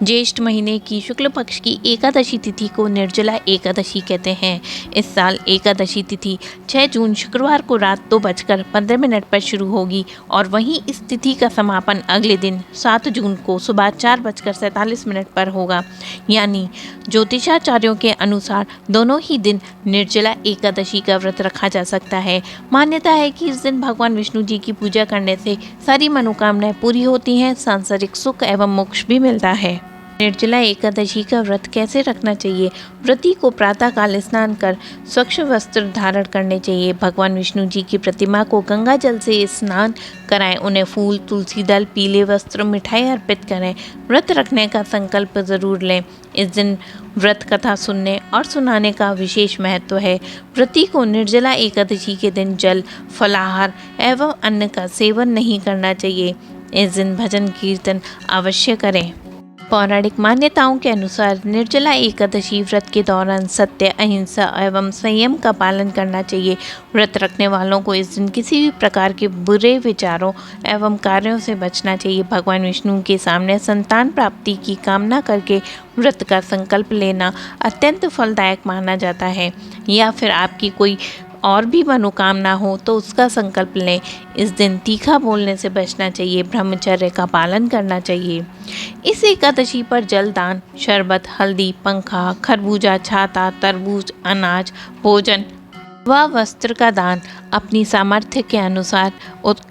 ज्येष्ठ महीने की शुक्ल पक्ष की एकादशी तिथि को निर्जला एकादशी कहते हैं। इस साल एकादशी तिथि 6 जून शुक्रवार को रात 2:15 पर शुरू होगी और वहीं इस तिथि का समापन अगले दिन 7 जून को सुबह 4:47 पर होगा। यानी ज्योतिषाचार्यों के अनुसार दोनों ही दिन निर्जला एकादशी का व्रत रखा जा सकता है। मान्यता है कि इस दिन भगवान विष्णु जी की पूजा करने से सारी मनोकामनाएं पूरी होती हैं, सांसारिक सुख एवं मोक्ष भी मिलता है। निर्जला एकादशी का व्रत कैसे रखना चाहिए? व्रती को प्रातःकाल स्नान कर स्वच्छ वस्त्र धारण करने चाहिए। भगवान विष्णु जी की प्रतिमा को गंगा जल से स्नान कराएं। उन्हें फूल, तुलसी दल, पीले वस्त्र, मिठाई अर्पित करें। व्रत रखने का संकल्प जरूर लें। इस दिन व्रत कथा सुनने और सुनाने का विशेष महत्व है। व्रती को निर्जला एकादशी के दिन जल, फलाहार एवं अन्न का सेवन नहीं करना चाहिए। इस दिन भजन कीर्तन अवश्य करें। पौराणिक मान्यताओं के अनुसार निर्जला एकादशी व्रत के दौरान सत्य, अहिंसा एवं संयम का पालन करना चाहिए। व्रत रखने वालों को इस दिन किसी भी प्रकार के बुरे विचारों एवं कार्यों से बचना चाहिए। भगवान विष्णु के सामने संतान प्राप्ति की कामना करके व्रत का संकल्प लेना अत्यंत फलदायक माना जाता है। या फिर आपकी कोई और भी मनोकामना हो तो उसका संकल्प लें। इस दिन तीखा बोलने से बचना चाहिए, ब्रह्मचर्य का पालन करना चाहिए। इस एकादशी पर जल दान, शरबत, हल्दी, पंखा, खरबूजा, छाता, तरबूज, अनाज, भोजन व वस्त्र का दान अपनी सामर्थ्य के अनुसार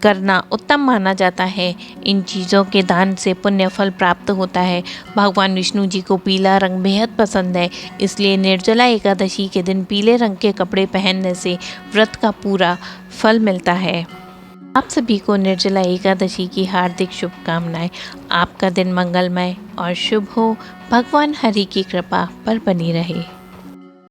करना उत्तम माना जाता है। इन चीज़ों के दान से पुण्य फल प्राप्त होता है। भगवान विष्णु जी को पीला रंग बेहद पसंद है, इसलिए निर्जला एकादशी के दिन पीले रंग के कपड़े पहनने से व्रत का पूरा फल मिलता है। आप सभी को निर्जला एकादशी की हार्दिक शुभकामनाएं। आपका दिन मंगलमय और शुभ हो। भगवान हरि की कृपा पर बनी रहे।